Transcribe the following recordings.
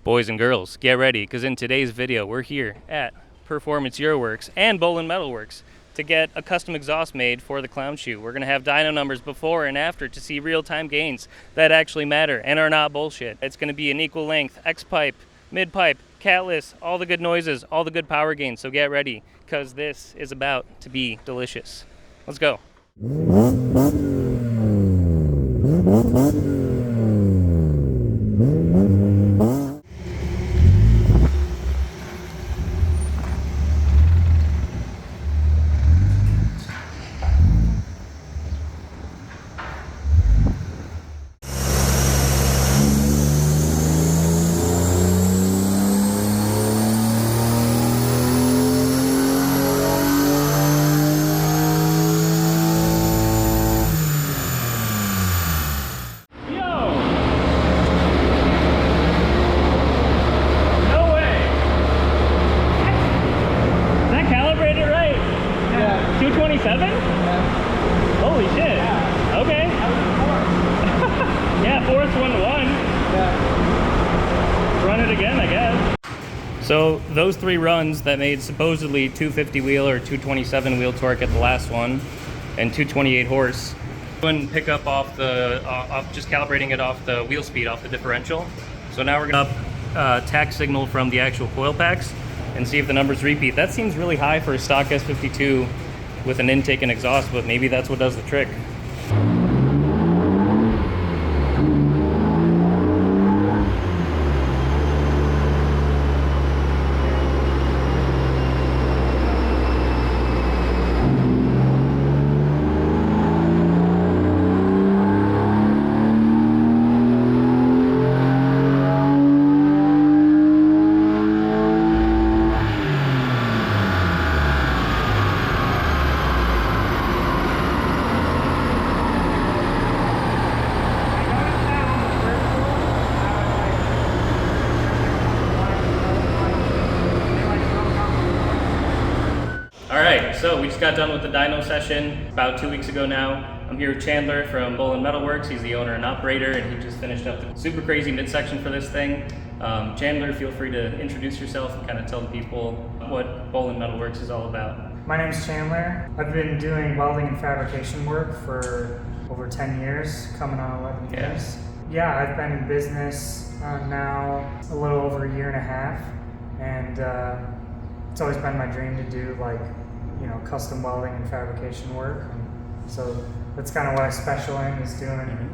Boys and girls, get ready, because in today's video, we're here at Performance Eurowerks and Bohlen Metalworks to get a custom exhaust made for the clownshoe. We're going to have dyno numbers before and after to see real-time gains that actually matter and are not bullshit. It's going to be an equal length, X-pipe, mid-pipe, catless, all the good noises, all the good power gains. So get ready, because this is about to be delicious. Let's go. Holy shit. Yeah. Okay. Yeah, fourth 1-1. Yeah. Run it again, I guess. So those three runs that made supposedly 250 wheel or 227 wheel torque at the last one and 228 horse. And pick up off the, just calibrating it off the wheel speed, off the differential. So now we're gonna up tack signal from the actual coil packs and see if the numbers repeat. That seems really high for a stock S52 with an intake and exhaust, but maybe that's what does the trick. Alright, so we just got done with the dyno session about 2 weeks ago now. I'm here with Chandler from Bohlen Metalworks. He's the owner and operator, and he just finished up the super crazy midsection for this thing. Chandler, feel free to introduce yourself and kind of tell the people what Bohlen Metalworks is all about. My name's Chandler. I've been doing welding and fabrication work for over 10 years, coming on 11 years. Yeah, I've been in business now a little over a year and a half, and it's always been my dream to do custom welding and fabrication work. And so that's kind of what I special in, is doing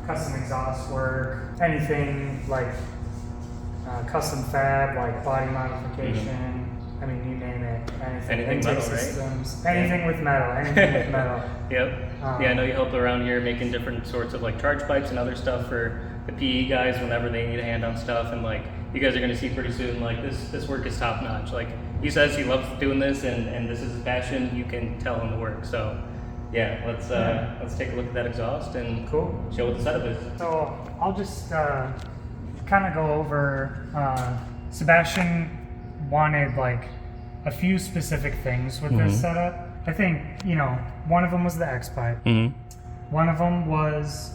custom exhaust work, anything like custom fab, like body modification. I mean, you name it. Anything metal, systems, right? Anything with metal. Anything with metal. Yep. Yeah, I know you help around here making different sorts of like charge pipes and other stuff for the PE guys whenever they need a hand on stuff, and like you guys are going to see pretty soon, like this work is top notch. Like he says he loves doing this, and this is his passion. You can tell in the work. So yeah, let's take a look at that exhaust and show what the setup is. So I'll just kind of go over. Sebastian wanted like a few specific things with this setup. I think one of them was the X pipe. One of them was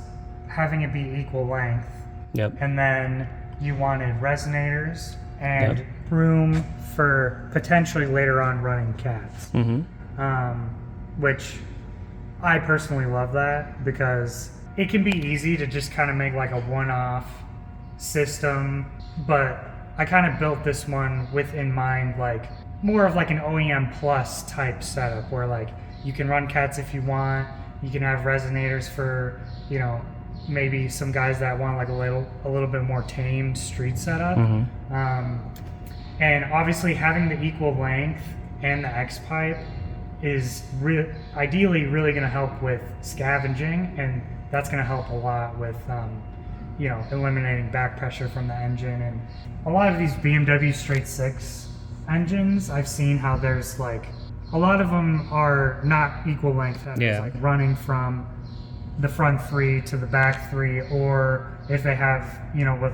having it be equal length. Yep. And then you wanted resonators and room for potentially later on running cats. Which I personally love that, because it can be easy to just kind of make like a one-off system, but I kind of built this one with in mind like more of like an OEM plus type setup, where like you can run cats if you want, you can have resonators for maybe some guys that want like a little bit more tamed street setup. And obviously having the equal length and the X pipe is ideally really going to help with scavenging, and that's going to help a lot with eliminating back pressure from the engine. And a lot of these BMW straight six engines, I've seen how there's like a lot of them are not equal length headers, like running from the front three to the back three, or if they have with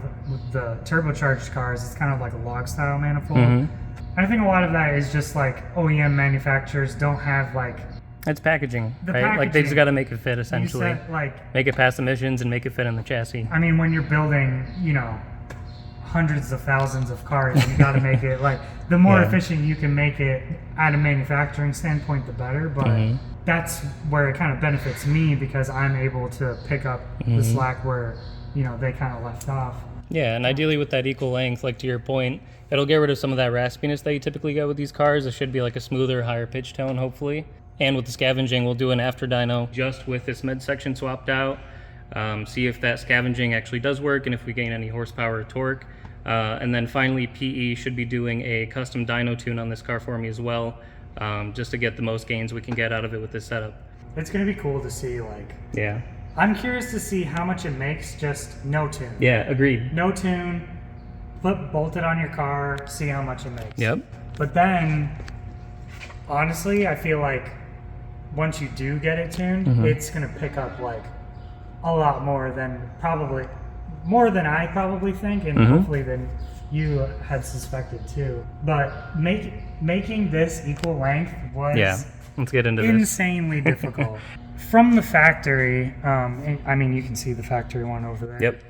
the turbocharged cars, it's kind of like a log style manifold. I think a lot of that is just like OEM manufacturers don't have like It's packaging, the right? packaging. Like they just got to make it fit, essentially. You said, like, make it pass emissions and make it fit in the chassis. I mean, when you're building, hundreds of thousands of cars, and you got to make it like the more efficient you can make it at a manufacturing standpoint, the better. But that's where it kind of benefits me because I'm able to pick up the slack where, you know, they kind of left off. Yeah, and ideally with that equal length, like to your point, it'll get rid of some of that raspiness that you typically get with these cars. It should be like a smoother, higher pitch tone, hopefully. And with the scavenging, we'll do an after dyno just with this midsection swapped out. See if that scavenging actually does work and if we gain any horsepower or torque. And then finally, PE should be doing a custom dyno tune on this car for me as well, just to get the most gains we can get out of it with this setup. It's going to be cool to see, like... Yeah. I'm curious to see how much it makes just no tune. Yeah, agreed. No tune, bolt it on your car, see how much it makes. Yep. But then, honestly, I feel like once you do get it tuned, it's going to pick up like a lot more than I probably think, and hopefully than you had suspected too. But making this equal length was let's get into insanely difficult. From the factory, I mean, you can see the factory one over there. Yep.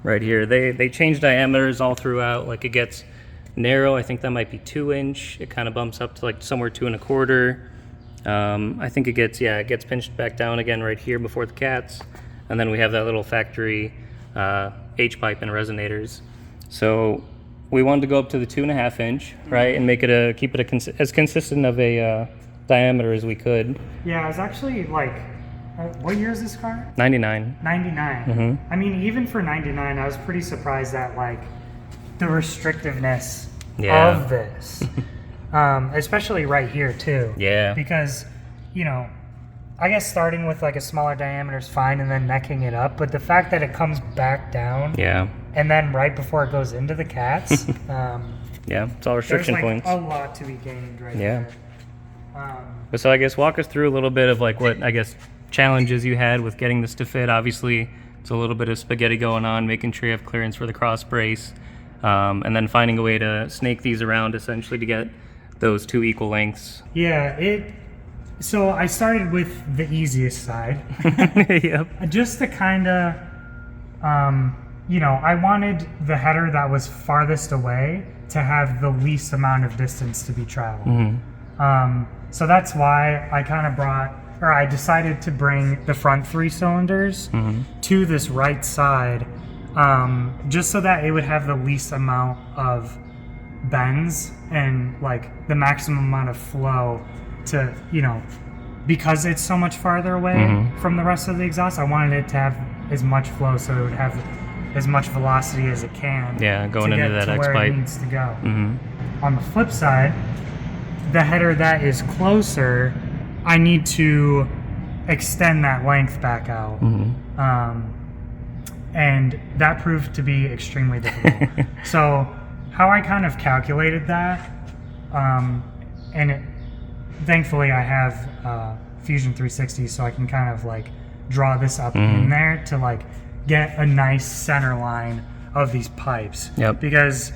Right here, they change diameters all throughout. Like it gets narrow. I think that might be 2 inch. It kind of bumps up to like somewhere 2 1/4. I think it gets pinched back down again right here before the cats, and then we have that little factory H pipe and resonators. So we wanted to go up to the 2 1/2 inch, right, and make it keep it as consistent of a diameter as we could. Yeah, I was actually like, what year is this car? 99. 99. I mean, even for 99, I was pretty surprised at like the restrictiveness of this, especially right here too. Yeah. Because, you know, I guess starting with like a smaller diameter is fine and then necking it up, but the fact that it comes back down. Yeah. And then right before it goes into the cats. Yeah, it's all restriction there's like points. a lot to be gained right there. So I guess walk us through a little bit of like what I guess challenges you had with getting this to fit. Obviously, it's a little bit of spaghetti going on, making sure you have clearance for the cross brace, and then finding a way to snake these around essentially to get those 2 equal lengths. Yeah, so I started with the easiest side. Yep. Just to kind of, you know, I wanted the header that was farthest away to have the least amount of distance to be traveled. So that's why I decided to bring the front 3 cylinders to this right side, just so that it would have the least amount of bends and like the maximum amount of flow to, you know, because it's so much farther away from the rest of the exhaust, I wanted it to have as much flow so it would have as much velocity as it can. Yeah, going into that X where pipe. it needs to go. On the flip side, the header that is closer, I need to extend that length back out. And that proved to be extremely difficult. So how I kind of calculated that, thankfully I have Fusion 360, so I can kind of like draw this up in there to like get a nice center line of these pipes. Because,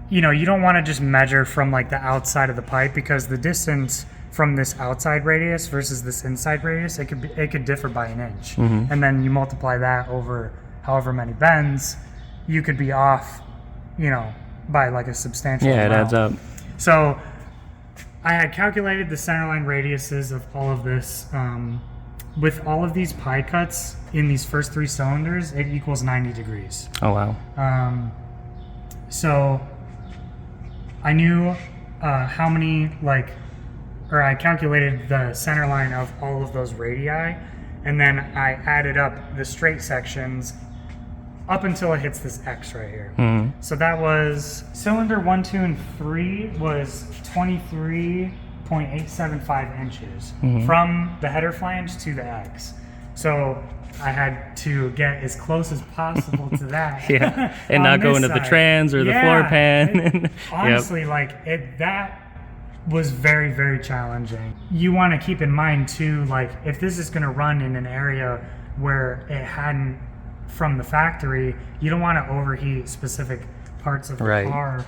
you know, you don't want to just measure from like the outside of the pipe, because the distance from this outside radius versus this inside radius, it could differ by an inch. And then you multiply that over however many bends, you could be off, you know, by like a substantial amount. It adds up. So I had calculated the centerline radiuses of all of this. With all of these pie cuts in these first 3 cylinders, it equals 90 degrees. Oh, wow. So I knew how many, I calculated the center line of all of those radii, and then I added up the straight sections up until it hits this X right here. So that was cylinder 1, 2, and 3 was 23.875 inches from the header flange to the X. So I had to get as close as possible to that. And not go into the trans or the floor pan. Honestly, that was very, very challenging. You want to keep in mind too, like if this is going to run in an area where it hadn't from the factory, you don't want to overheat specific parts of the car.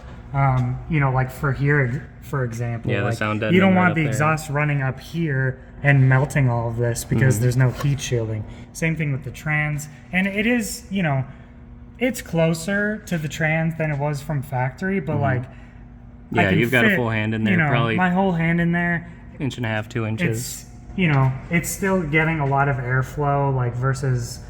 You know, like for here, for example, the sound you don't want right the exhaust running up here and melting all of this because there's no heat shielding. Same thing with the trans, and it is, you know, It's closer to the trans than it was from factory, but like, I Yeah, can you've got a fit, full hand in there, you know, probably my whole hand in there. 1.5 2 inches. It's, you know, it's still getting a lot of airflow, like versus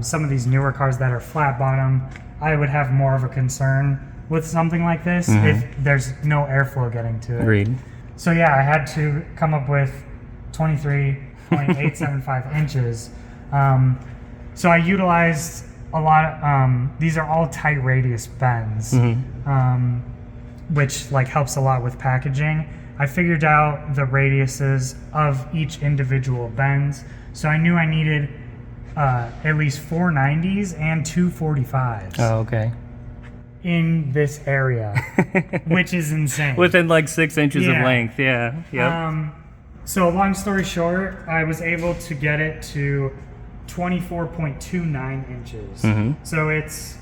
some of these newer cars that are flat bottom. I would have more of a concern with something like this if there's no airflow getting to it. Agreed. So yeah, I had to come up with 23.875 inches. So I utilized a lot of, these are all tight radius bends, which like helps a lot with packaging. I figured out the radiuses of each individual bends. So I knew I needed at least 4 90s and 2 45s. Oh, okay. In this area, which is insane. Within like 6 inches of Yeah. length, yeah. Yep. So long story short, I was able to get it to 24.29 inches. So it's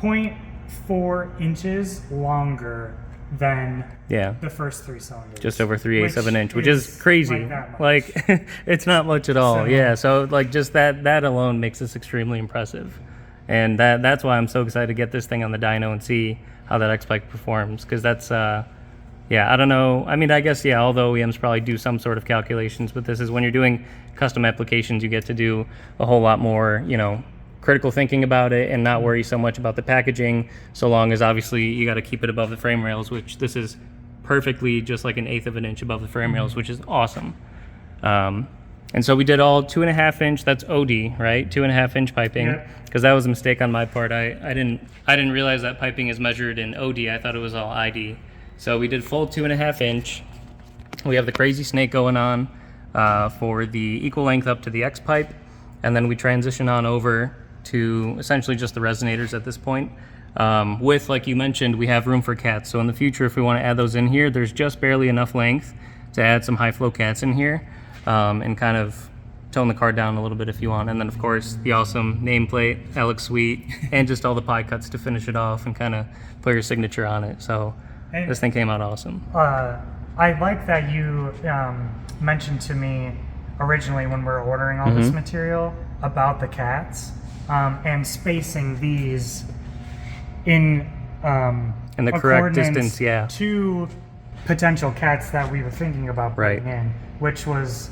0.4 inches longer than Yeah. the first 3 cylinders. Just over 3/8 of an inch, which is is crazy. like that much. Like, it's not much at all. So- Yeah. So like just that alone makes this extremely impressive. And that's why I'm so excited to get this thing on the dyno and see how that X-Pipe performs. Because that's, yeah, I don't know. I mean, I guess, yeah, all the OEMs probably do some sort of calculations, but this is when you're doing custom applications, you get to do a whole lot more, you know, critical thinking about it and not worry so much about the packaging, so long as obviously you got to keep it above the frame rails, which this is perfectly just like 1/8 of an inch above the frame rails, which is awesome. And so we did all 2.5 inch, that's OD, right? 2.5 inch piping. Yep. Because that was a mistake on my part. I didn't realize that piping is measured in OD. I thought it was all ID. So we did full 2.5 inch. We have the crazy snake going on for the equal length up to the X pipe, and then we transition on over to essentially just the resonators at this point. With, like you mentioned, we have room for cats. So in the future, if we want to add those in here, there's just barely enough length to add some high flow cats in here, and kind of tone the car down a little bit if you want. And then of course the awesome nameplate, Alex Sweet, and just all the pie cuts to finish it off and kind of put your signature on it. So And- this thing came out awesome. I like that you mentioned to me originally when we were ordering all this material about the cats and spacing these in the correct accordance distance, yeah. to potential cats that we were thinking about putting in, which was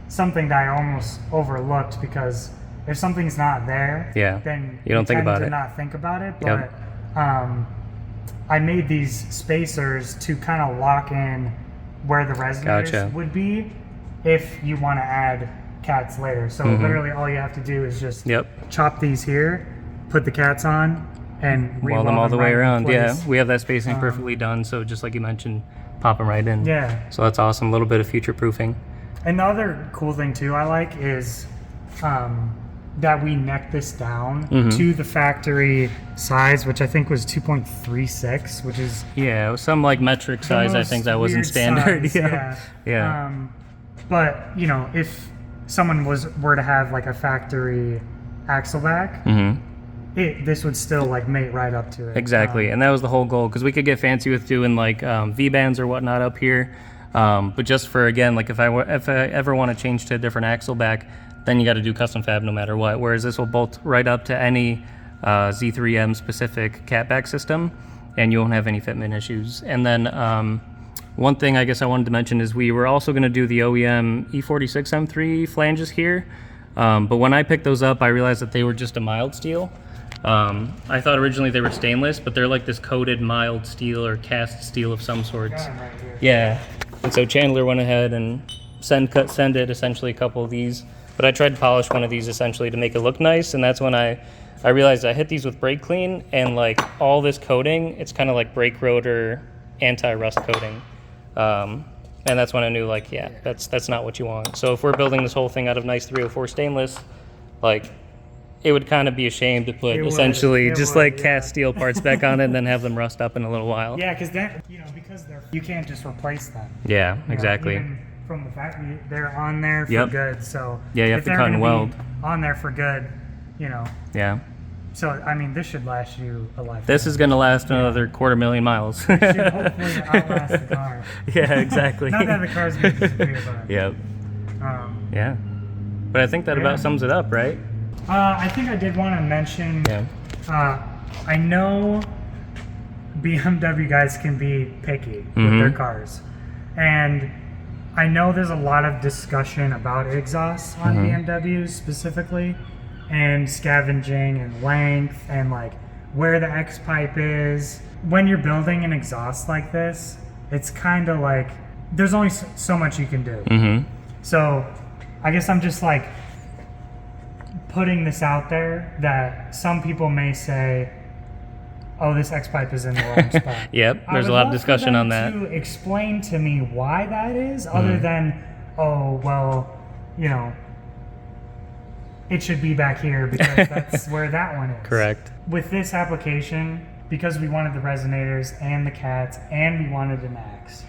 something that I almost overlooked, because if something's not there, Yeah. then You don't think tend about to it. not think about it. Yep. But I made these spacers to kind of lock in where the resonators Gotcha. would be if you want to add cats later. So literally all you have to do is just Yep. chop these here, put the cats on, and Weld them all the way right in around. Yeah, place. we have that spacing perfectly done. So just like you mentioned, pop them right in. Yeah. So that's awesome. A little bit of future proofing. And the other cool thing too I like is that we necked this down to the factory size, which I think was 2.36, which is Yeah, it was some like metric the size. I most think that wasn't weird standard. size, Yeah. Yeah. But you know, if someone were to have like a factory axle back, this would still like mate right up to it. Exactly, and that was the whole goal, because we could get fancy with doing like V-bands or whatnot up here, but just for, again, like if I ever want to change to a different axle back, then you got to do custom fab no matter what, whereas this will bolt right up to any Z3M specific catback system, and you won't have any fitment issues. And then one thing I guess I wanted to mention is we were also going to do the OEM E46 M3 flanges here, but when I picked those up, I realized that they were just a mild steel. I thought originally they were stainless, but they're like this coated mild steel or cast steel of some sorts. Got 'em right here. Yeah, and so Chandler went ahead and send it essentially a couple of these, but I tried to polish one of these essentially to make it look nice, and that's when I realized I hit these with brake clean, and like all this coating, it's kind of like brake rotor anti-rust coating, and that's when I knew, like, yeah, that's not what you want. So if we're building this whole thing out of nice 304 stainless, like, it would kind of be a shame to put It would, essentially it just would, like yeah. cast steel parts back on it and then have them rust up in a little while. Yeah, because then because you can't just replace them. Yeah, You know, exactly. even from the factory, they're on there for Yep. good. So Yeah, you have if to they're cut and gonna be weld. on there for good, you know. Yeah. So I mean, this should last you a lifetime. This is going to last another 250,000 miles. Should hopefully outlast the car. Yeah, exactly. Not that the car's gonna disappear, but Yep. um, Yeah. But I think that Yeah. about sums it up, right? I think I did want to mention, I know BMW guys can be picky with their cars. And I know there's a lot of discussion about exhausts on BMWs specifically, and scavenging and length and like where the X pipe is. When you're building an exhaust like this, it's kind of like there's only so much you can do. So I guess I'm just like putting this out there that some people may say, oh, this X pipe is in the wrong spot. Yep, there's a lot of discussion on that. To explain to me why that is, other than, oh, well, you know, it should be back here because that's where that one is. Correct. With this application, because we wanted the resonators and the cats and we wanted an axe,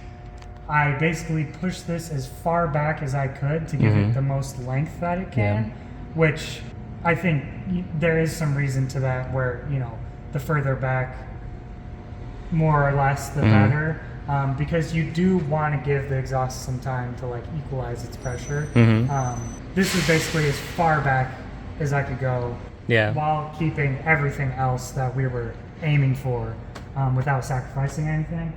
I basically pushed this as far back as I could to give it the most length that it can, which I think there is some reason to that where, you know, the further back, more or less, the better, because you do want to give the exhaust some time to like equalize its pressure. This is basically as far back as I could go, while keeping everything else that we were aiming for, without sacrificing anything.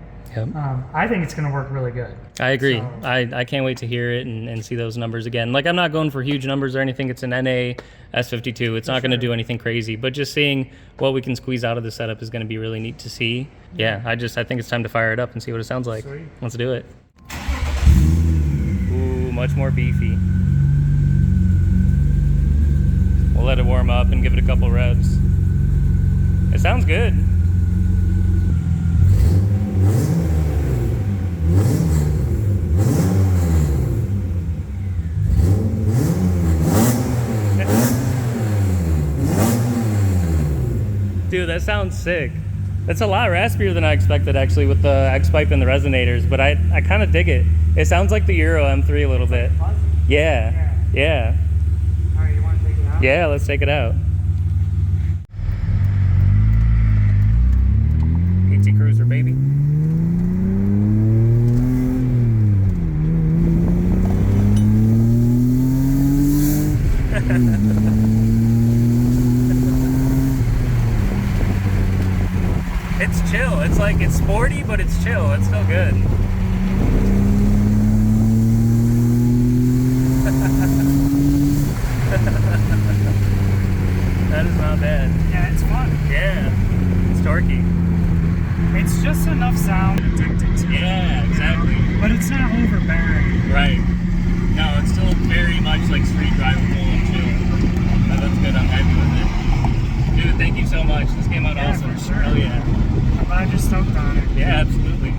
I think it's going to work really good. I agree. So, I can't wait to hear it and see those numbers again. Like, I'm not going for huge numbers or anything. It's an NA S52. It's not going to do anything crazy, but just seeing what we can squeeze out of the setup is going to be really neat to see. I think it's time to fire it up and see what it sounds like. Sweet. Let's do it. Ooh, much more beefy. We'll let it warm up and give it a couple revs. It sounds good. Dude, that sounds sick. That's a lot raspier than I expected, actually, with the X pipe and the resonators, but I kind of dig it. It sounds like the Euro M3 a little bit. Yeah. All right, you want to take it out? Yeah, let's take it out. PT Cruiser, baby. It's chill. It's like, it's sporty, but it's chill. It's still good. That is not bad. Yeah, it's fun. Yeah. It's torquey. It's just enough sound addicted to it. Yeah, exactly. But it's not overbearing. Right. No, it's still very much like street drivable and chill. But that's good. I'm happy with it. Dude, thank you so much. This came out awesome. For sure. Hell yeah. I'm glad you're stoked on it. Yeah, absolutely.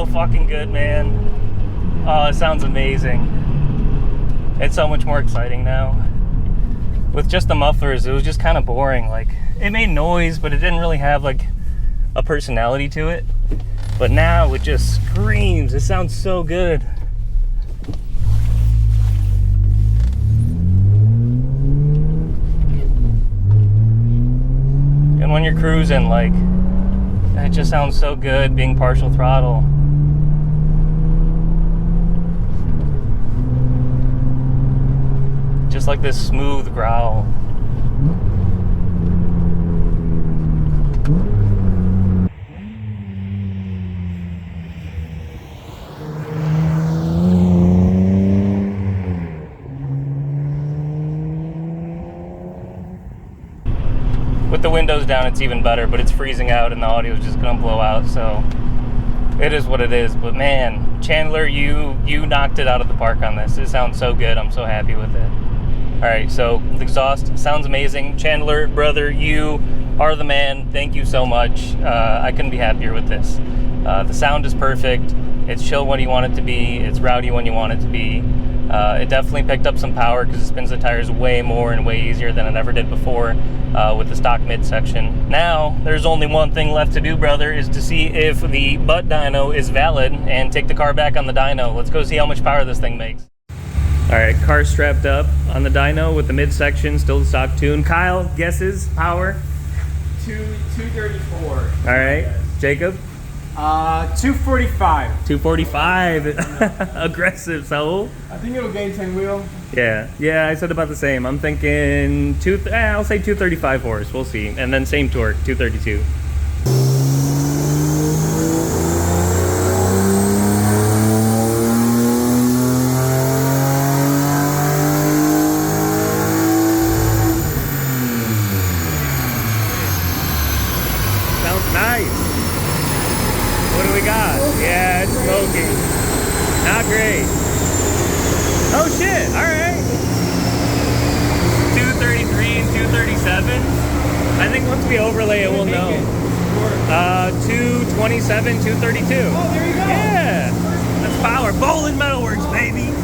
so fucking good, man. Oh, it sounds amazing. It's so much more exciting now. With just the mufflers, it was just kind of boring. Like, it made noise, but it didn't really have like a personality to it. But now it just screams. It sounds so good. And when you're cruising, like, it just sounds so good being partial throttle. Just like this smooth growl. With the windows down, it's even better, but it's freezing out and the audio is just gonna blow out, so it is what it is. But man, Chandler, you knocked it out of the park on this. It sounds so good. I'm so happy with it. All right, so the exhaust sounds amazing. Chandler, brother, you are the man. Thank you so much. I couldn't be happier with this. The sound is perfect. It's chill when you want it to be. It's rowdy when you want it to be. It definitely picked up some power because it spins the tires way more and way easier than it ever did before with the stock midsection. Now, there's only one thing left to do, brother, is to see if the butt dyno is valid and take the car back on the dyno. Let's go see how much power this thing makes. All right, car strapped up on the dyno with the midsection, still the stock tune. Kyle, guesses, power? 234. All right, Jacob? 245. 245. Aggressive, so. I think it'll gain 10 wheel. Yeah, I said about the same. I'm thinking I'll say 235 horse. We'll see. And then same torque, 232. Sounds nice. What do we got? Yeah, it's smoking. Not great. Oh shit, alright. 233 and 237. I think once we overlay it, we'll know. 227, 232. Oh, there you go. Yeah. That's power. Bohlen Metalworks, baby. So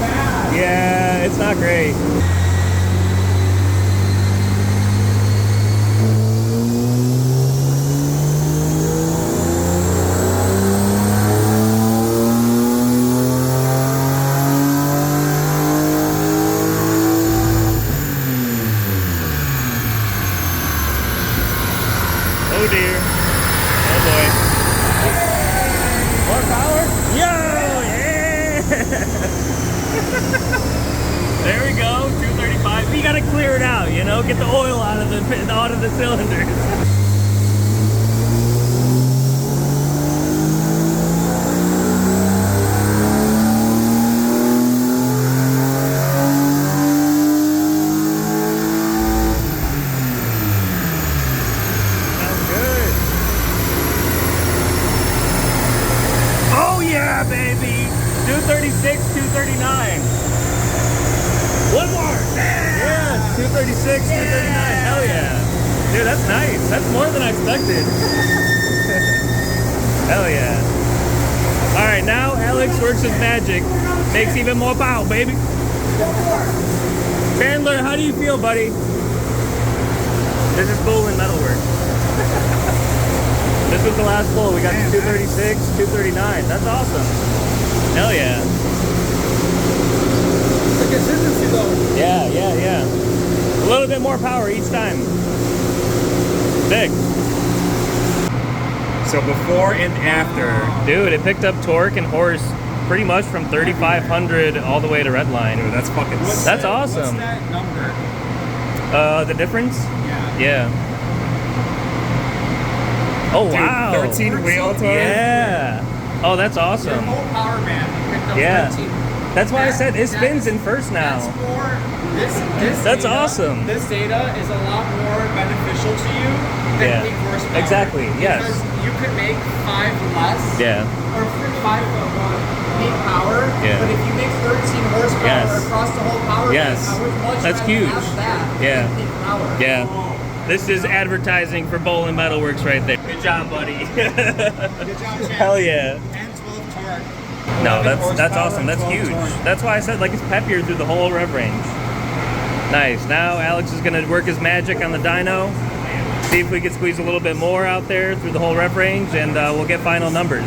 bad. Yeah, it's not great. Oh dear. Oh boy. More power? Yo! Yeah! There we go. 235. We gotta clear it out, you know? Get the oil out of the cylinders. Yeah, baby! 236, 239. One more! Yeah! 236, 239. Hell yeah! Dude, that's nice. That's more than I expected. Hell yeah. Alright, now Alex works his magic. Makes even more power, baby. Chandler, how do you feel, buddy? This is Bohlen Metalworks. This was the last pull. We got the 236, 239. That's awesome. Hell yeah. The consistency though. Yeah. A little bit more power each time. Big. So before and after. Dude, it picked up torque and horse pretty much from 3,500 all the way to redline. Dude, that's fucking That's awesome. What's that number? The difference? Yeah. Yeah. Oh, Dude, wow. 13 wheel torque? Yeah. Oh, that's Your awesome. whole power band picked up Yeah. 13. That's why I said it spins That's- in first now. That's more. This That's data, awesome. This data is a lot more beneficial to you than Yeah. peak horsepower. Exactly, yes. Because you could make 5 less. Yeah. Or 5 peak power. Yeah. But if you make 13 horsepower Yes. across the whole power Yes. band, I would much That's rather huge. have that Yeah. than peak power. Yeah. This is advertising for Bohlen Metalworks right there. Good job, buddy. Good job, Chad. Hell yeah. And 12 torque. No, 11 that's horsepower, awesome. That's 12 huge. torque. That's why I said like it's peppier through the whole rev range. Nice. Now Alex is gonna work his magic on the dyno. See if we can squeeze a little bit more out there through the whole rev range, and we'll get final numbers.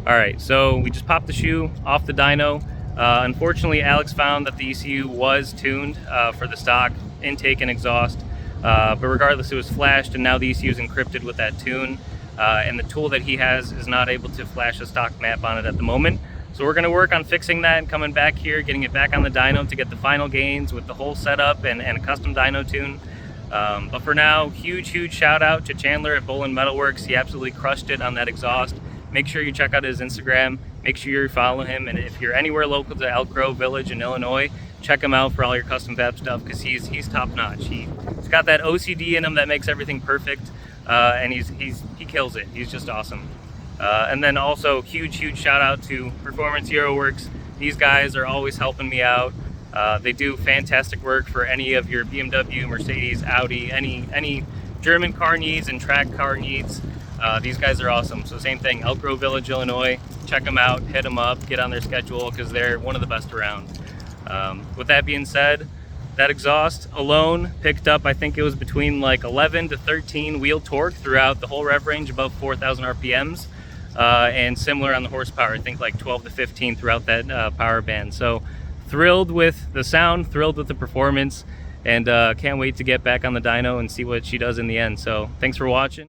All right, so we just popped the shoe off the dyno. Unfortunately, Alex found that the ECU was tuned for the stock intake and exhaust, but regardless, it was flashed, and now the ECU is encrypted with that tune, and the tool that he has is not able to flash a stock map on it at the moment. So we're gonna work on fixing that and coming back here, getting it back on the dyno to get the final gains with the whole setup and a custom dyno tune. But for now, huge shout out to Chandler at Bohlen Metalworks. He absolutely crushed it on that exhaust. Make sure you check out his Instagram. Make sure you follow him. And if you're anywhere local to Elk Grove Village in Illinois, check him out for all your custom fab stuff, because he's top notch. He's got that OCD in him that makes everything perfect, and he kills it. He's just awesome. And then also huge shout out to Performance Eurowerks. These guys are always helping me out. They do fantastic work for any of your BMW, Mercedes, Audi, any German car needs and track car needs. These guys are awesome. So same thing, Elk Grove Village, Illinois. Check them out, hit them up, get on their schedule, because they're one of the best around. With that being said, that exhaust alone picked up, I think it was between like 11 to 13 wheel torque throughout the whole rev range, above 4,000 RPMs. And similar on the horsepower, I think like 12 to 15 throughout that power band. So thrilled with the sound, thrilled with the performance, and can't wait to get back on the dyno and see what she does in the end. So thanks for watching.